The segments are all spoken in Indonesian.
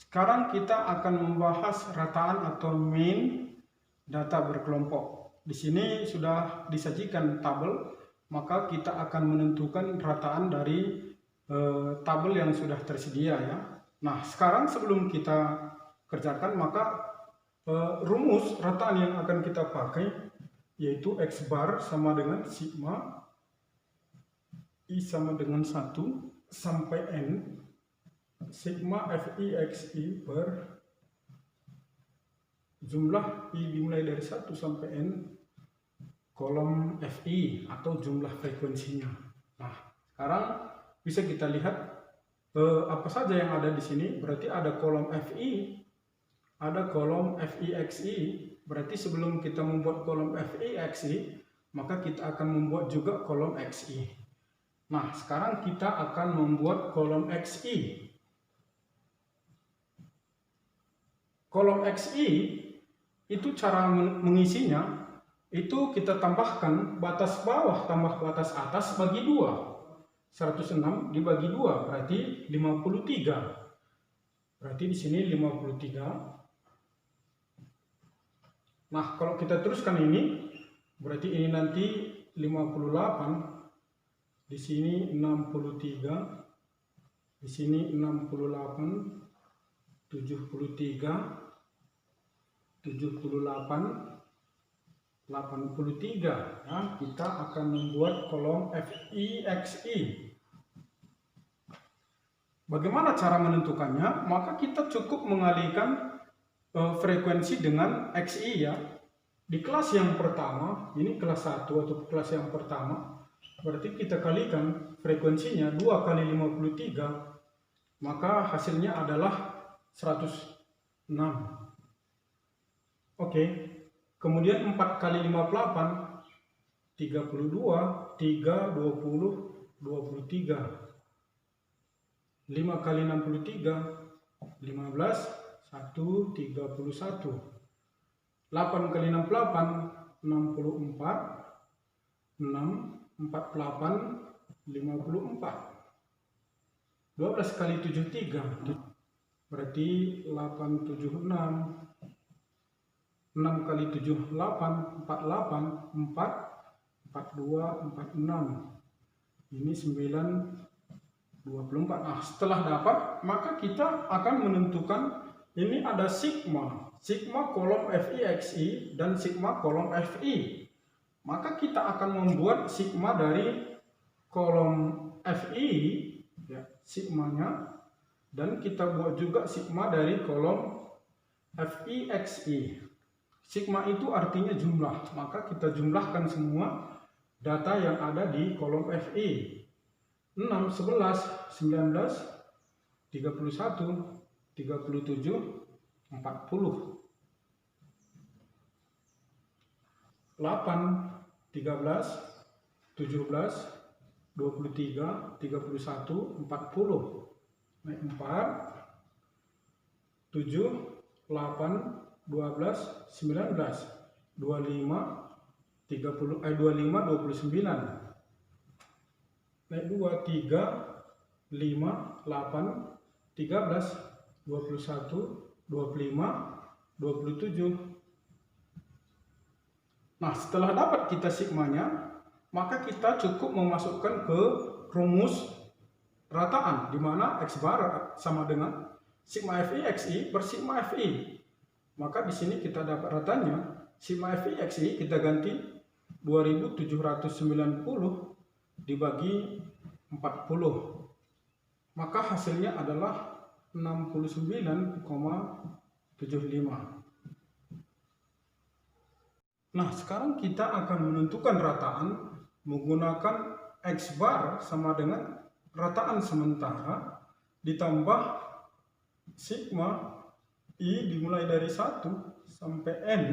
Sekarang kita akan membahas rataan atau mean data berkelompok. Di sini sudah disajikan tabel, maka kita akan menentukan rataan dari tabel yang sudah tersedia ya. Nah, sekarang sebelum kita kerjakan, maka rumus rataan yang akan kita pakai yaitu X bar sama dengan sigma I sama dengan 1 sampai N sigma FI XI per jumlah I dimulai dari 1 sampai N kolom FI atau jumlah frekuensinya. Nah, sekarang bisa kita lihat apa saja yang ada di sini. Berarti ada kolom FI, ada kolom FI XI. Berarti sebelum kita membuat kolom FI XI, maka kita akan membuat juga kolom XI. Nah, sekarang kita akan membuat kolom XI. Kolom XI itu cara mengisinya itu kita tambahkan batas bawah tambah batas atas bagi 2. 106 dibagi 2 berarti 53. Berarti di sini 53. Nah, kalau kita teruskan ini berarti ini nanti 58. Di sini 63. Di sini 68. 73, 78, 83 ya, kita akan membuat kolom FI XI. Bagaimana cara menentukannya? Maka kita cukup mengalihkan frekuensi dengan XI ya. Di kelas yang pertama, ini kelas 1 atau kelas yang pertama, berarti kita kalikan frekuensinya 2 kali 53, maka hasilnya adalah 106. Oke. Kemudian 4 kali 58 32, 3 20 23. 5 kali 63 15 1 31. 8 kali 68 64 6 48 54. 12 kali 73 berarti 876. 6 kali 7 8 48 4 42 46. Ini 9 24. Nah, setelah dapat maka kita akan menentukan ini ada sigma kolom FI XI dan sigma kolom FI. Maka kita akan membuat sigma dari kolom FI ya, sigmanya, dan kita buat juga sigma dari kolom FI XI. Sigma itu artinya jumlah, maka kita jumlahkan semua data yang ada di kolom FI. 6, 11, 19, 31, 37, 40. 8, 13, 17, 23, 31, 40. Naik 4, 7, 8, 12, 19, 25, 30, 25, 29. Naik 2, 3, 5, 8, 13, 21, 25, 27. Nah, setelah dapat kita sigmanya, maka kita cukup memasukkan ke rumus rataan, di mana X bar sama dengan sigma FI XI per sigma FI. Maka di sini kita dapat ratanya, sigma FI XI kita ganti 2790 dibagi 40. Maka hasilnya adalah 69,75. Nah, sekarang kita akan menentukan rataan menggunakan X bar sama dengan rataan sementara ditambah sigma I dimulai dari 1 sampai N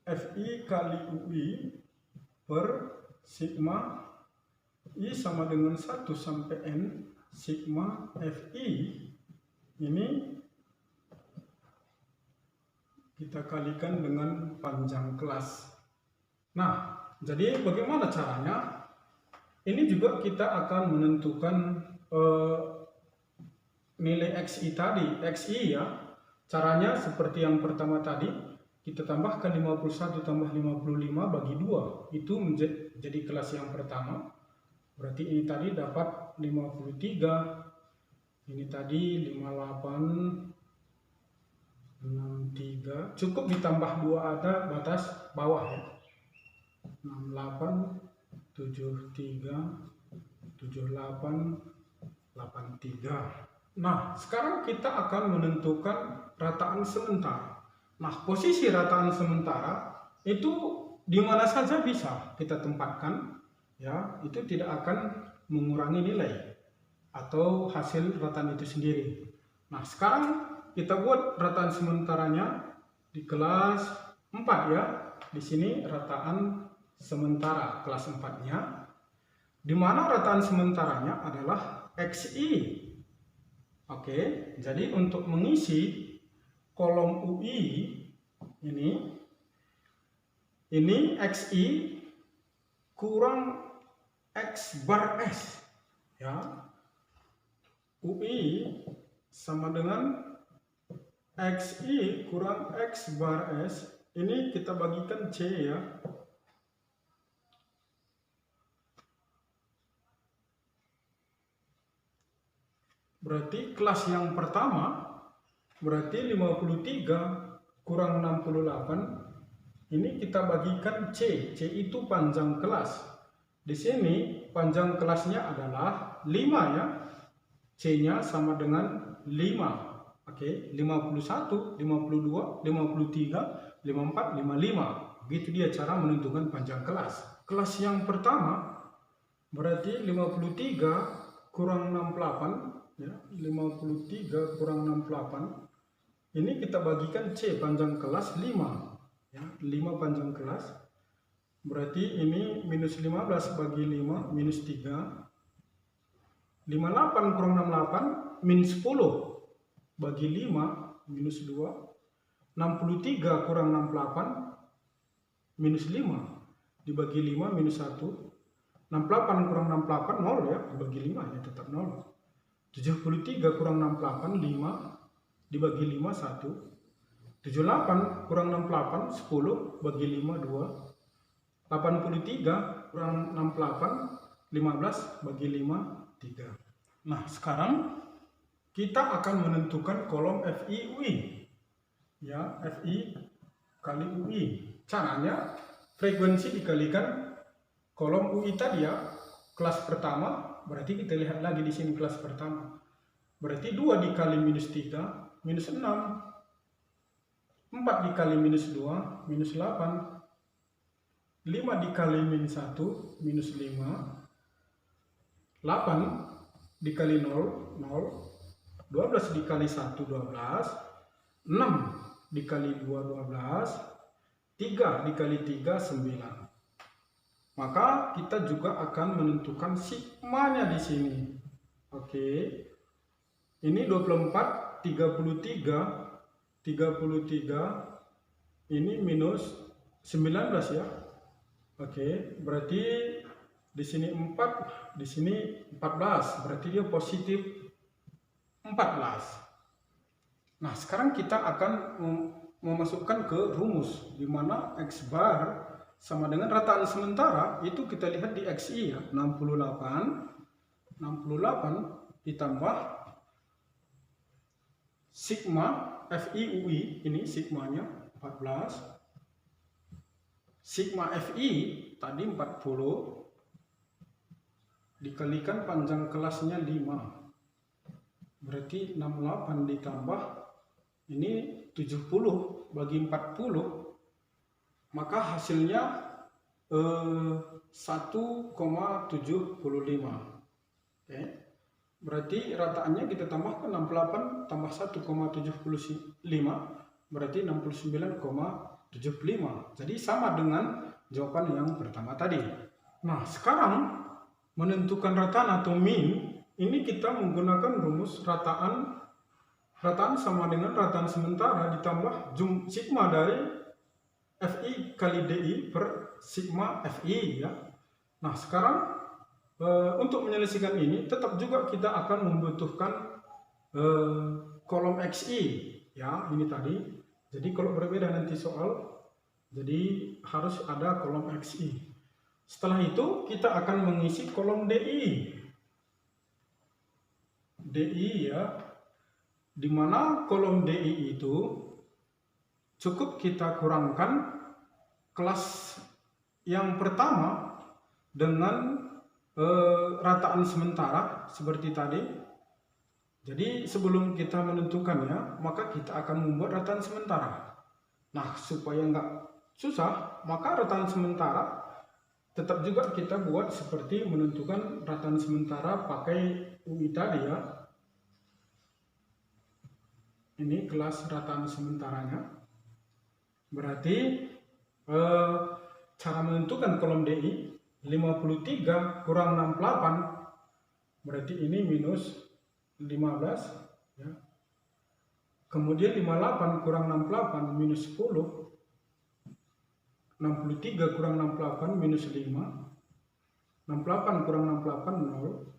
FI kali UI per sigma I sama dengan 1 sampai N sigma FI. Ini kita kalikan dengan panjang kelas. Nah, jadi bagaimana caranya? Ini juga kita akan menentukan nilai XI tadi, XI ya, caranya seperti yang pertama tadi, kita tambahkan 51 tambah 55 bagi 2, itu menjadi kelas yang pertama. Berarti ini tadi dapat 53, ini tadi 58, 63, cukup ditambah 2 ada batas bawah ya. 68, 73, 78, 83. Nah, sekarang kita akan menentukan rataan sementara. Nah, posisi rataan sementara itu di mana saja bisa kita tempatkan, ya, itu tidak akan mengurangi nilai atau hasil rataan itu sendiri. Nah, sekarang kita buat rataan sementaranya di kelas 4 ya. Di sini rataan sementara kelas 4-nya, di mana rataan sementaranya adalah XI. Oke, jadi untuk mengisi kolom UI ini XI kurang X bar S ya. UI sama dengan XI kurang X bar S. Ini kita bagikan C ya. Berarti kelas yang pertama berarti 53 kurang 68. Ini kita bagikan C. C itu panjang kelas. Di sini panjang kelasnya adalah 5 ya. C-nya sama dengan 5. Oke, 51, 52, 53, 54, 55. Begitu dia cara menentukan panjang kelas. Kelas yang pertama berarti 53 kurang 68 ya, 53 kurang 68. Ini kita bagikan C, panjang kelas 5 ya, 5 panjang kelas. Berarti ini minus 15 bagi 5 minus 3. 58 kurang 68 minus 10 bagi 5 minus 2. 63 kurang 68 minus 5 dibagi 5 minus 1. 68 kurang 68 0 ya, dibagi 5 ya tetap 0. 73 kurang 68 5 dibagi 5 1. 78 kurang 68 10 bagi 5 2. 83 kurang 68 15 bagi 5 3. Nah, sekarang kita akan menentukan kolom FI UI. Ya, FI kali UI. Caranya frekuensi dikalikan kolom UI tadi ya. Kelas pertama, berarti kita lihat lagi di sini kelas pertama. Berarti 2 dikali minus 3 minus 6. 4 dikali minus 2 minus 8. 5 dikali minus 1 minus 5. 8 dikali 0, 0. 12 dikali 1, 12. 6 dikali 2, 12. 3 dikali 3, 9. Maka kita juga akan menentukan sigmanya di sini. Oke. Ini 24, 33, 33. Ini minus 19 ya. Oke, berarti di sini 4, di sini 14, berarti dia positif 14. Nah, sekarang kita akan memasukkan ke rumus, di mana X bar sama dengan rataan sementara, itu kita lihat di XI ya, 68 ditambah sigma FI UI, ini sigmanya 14. Sigma FI tadi 40 dikalikan panjang kelasnya 5. Berarti 68 ditambah ini 70 bagi 40. Maka hasilnya 1,75. Oke. Berarti rataannya kita tambahkan 68 tambah 1,75 berarti 69,75. Jadi sama dengan jawaban yang pertama tadi. Nah, sekarang menentukan rataan atau min, ini kita menggunakan rumus rataan. Rataan sama dengan rataan sementara ditambah sigma dari FI kali DI per sigma FI ya. Nah, sekarang untuk menyelesaikan ini tetap juga kita akan membutuhkan kolom XI ya, ini tadi. Jadi kalau berbeda nanti soal, jadi harus ada kolom XI. Setelah itu kita akan mengisi kolom DI. DI ya, dimana kolom DI itu cukup kita kurangkan kelas yang pertama dengan rataan sementara seperti tadi. Jadi sebelum kita menentukannya, maka kita akan membuat rataan sementara. Nah, supaya nggak susah, maka rataan sementara tetap juga kita buat seperti menentukan rataan sementara pakai UI tadi ya. Ini kelas rataan sementaranya. Berarti cara menentukan kolom DI 53 kurang 68, berarti ini minus 15 ya. Kemudian 58 kurang 68 minus 10. 63 kurang 68 minus 5. 68 kurang 68 0.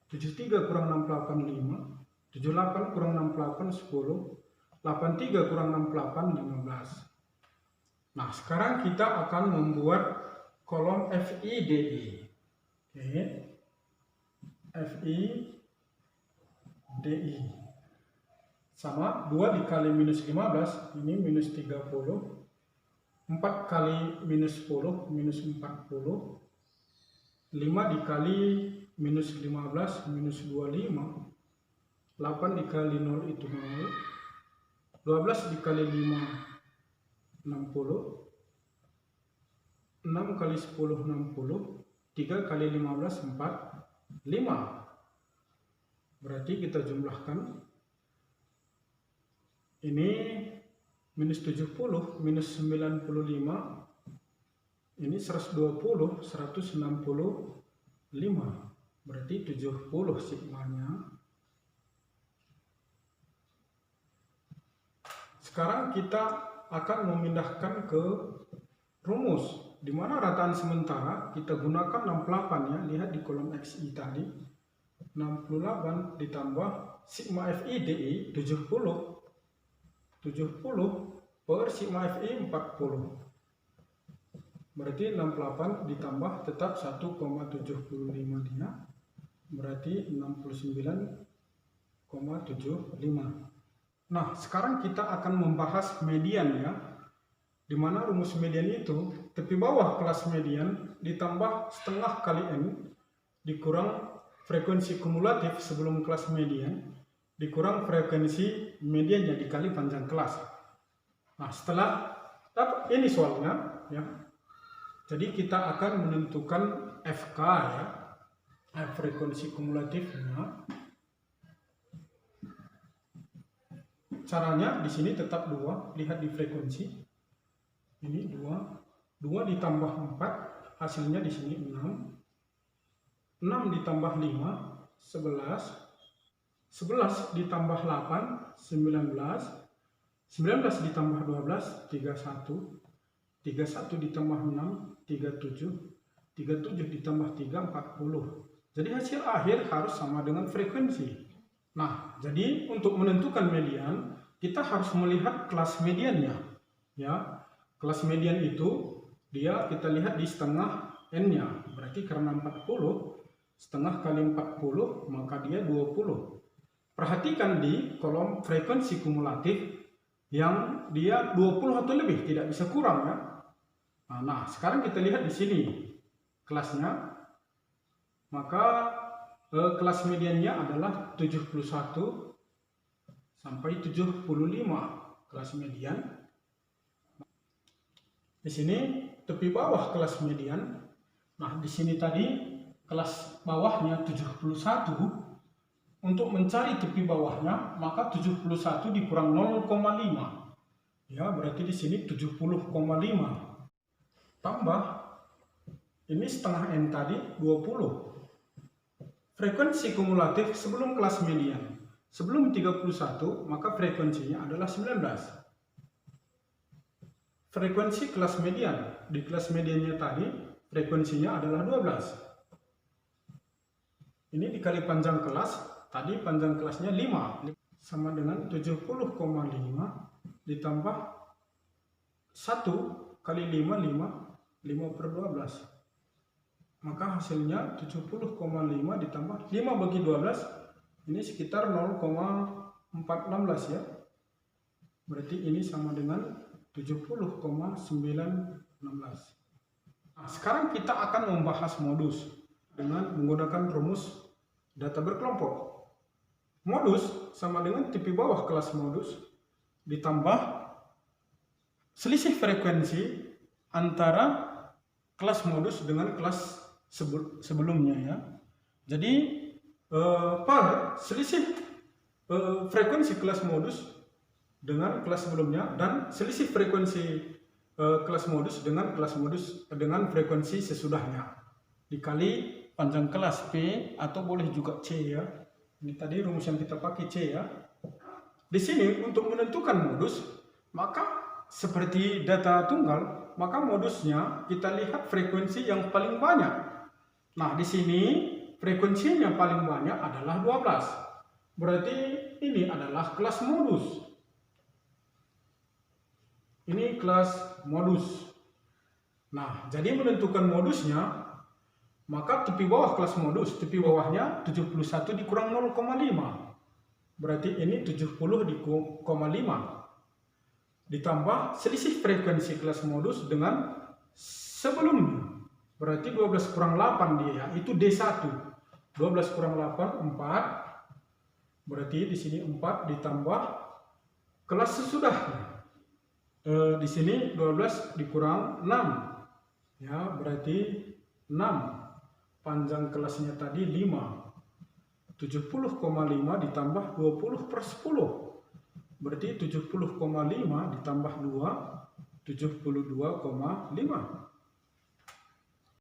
73 kurang 68 5. 78 kurang 68 10. 83 kurang 68 15. Nah, sekarang kita akan membuat kolom FIDI. Oke. FIDI sama 2 dikali minus 15, ini minus 30. 4 kali minus 10, minus 40. 5 dikali minus 15, minus 25. 8 dikali 0 itu 0. 12 dikali 5, 60. 6 kali 10, 60. 3 kali 15, 4. 5. Berarti kita jumlahkan. Ini minus 70, minus 95. Ini 120, 165. Berarti 70 sigmanya. Sekarang kita akan memindahkan ke rumus, di mana rataan sementara kita gunakan 68 ya. Lihat di kolom XI tadi. 68 ditambah sigma FI DI 70. 70 per sigma FI 40. Berarti 68 ditambah tetap 1,75 dia. Berarti 69,75. Nah, sekarang kita akan membahas median ya. Di mana rumus median itu tepi bawah kelas median ditambah setengah kali N dikurang frekuensi kumulatif sebelum kelas median dikurang frekuensi mediannya dikali panjang kelas. Nah, setelah dapat ini soalnya ya. Jadi kita akan menentukan FK ya, frekuensi kumulatifnya. Caranya di sini tetap 2, lihat di frekuensi. Ini 2. 2 ditambah 4, hasilnya di sini 6. 6 ditambah 5, 11. 11 ditambah 8, 19. 19 ditambah 12, 31. 31 ditambah 6, 37. 37 ditambah 3, 40. Jadi hasil akhir harus sama dengan frekuensi. Nah, jadi untuk menentukan median, kita harus melihat kelas mediannya. Ya, kelas median itu dia kita lihat di setengah N-nya. Berarti karena 40, setengah kali 40, maka dia 20. Perhatikan di kolom frekuensi kumulatif yang dia 20 atau lebih, tidak bisa kurang ya. Nah, sekarang kita lihat di sini kelasnya. Maka kelas mediannya adalah 71 sampai 75 kelas median. Di sini tepi bawah kelas median. Nah, di sini tadi kelas bawahnya 71. Untuk mencari tepi bawahnya, maka 71 dikurang 0,5. Ya, berarti di sini 70,5. Tambah ini setengah N tadi 20. Frekuensi kumulatif sebelum kelas median. Sebelum 31, maka frekuensinya adalah 19. Frekuensi kelas median. Di kelas mediannya tadi, frekuensinya adalah 12. Ini dikali panjang kelas, tadi panjang kelasnya 5. sama dengan 70,5 ditambah 1 kali 5 per 12. Maka hasilnya 70,5 ditambah 5 bagi 12, ini sekitar 0,416 ya. Berarti ini sama dengan 70,916. Nah, sekarang kita akan membahas modus dengan menggunakan rumus data berkelompok. Modus sama dengan tipe bawah kelas modus ditambah selisih frekuensi antara kelas modus dengan kelas sebelumnya ya. Jadi pada selisih frekuensi kelas modus dengan kelas sebelumnya dan selisih frekuensi kelas modus dengan frekuensi sesudahnya dikali panjang kelas P atau boleh juga C ya. Ini tadi rumus yang kita pakai C ya. Di sini untuk menentukan modus, maka seperti data tunggal, maka modusnya kita lihat frekuensi yang paling banyak. Nah, di sini frekuensinya paling banyak adalah 12. Berarti ini adalah kelas modus. Ini kelas modus. Nah, jadi menentukan modusnya, maka tepi bawah kelas modus, tepi bawahnya 71 dikurang 0,5. Berarti ini 70,5. Ditambah selisih frekuensi kelas modus dengan sebelumnya. Berarti 12 kurang 8 dia, itu D1. 12 kurang 8, 4. Berarti di sini 4 ditambah kelas sesudahnya. Di sini 12 dikurang 6. Ya, berarti 6. Panjang kelasnya tadi 5. 70,5 ditambah 20 per 10. Berarti 70,5 ditambah 2, 72,5.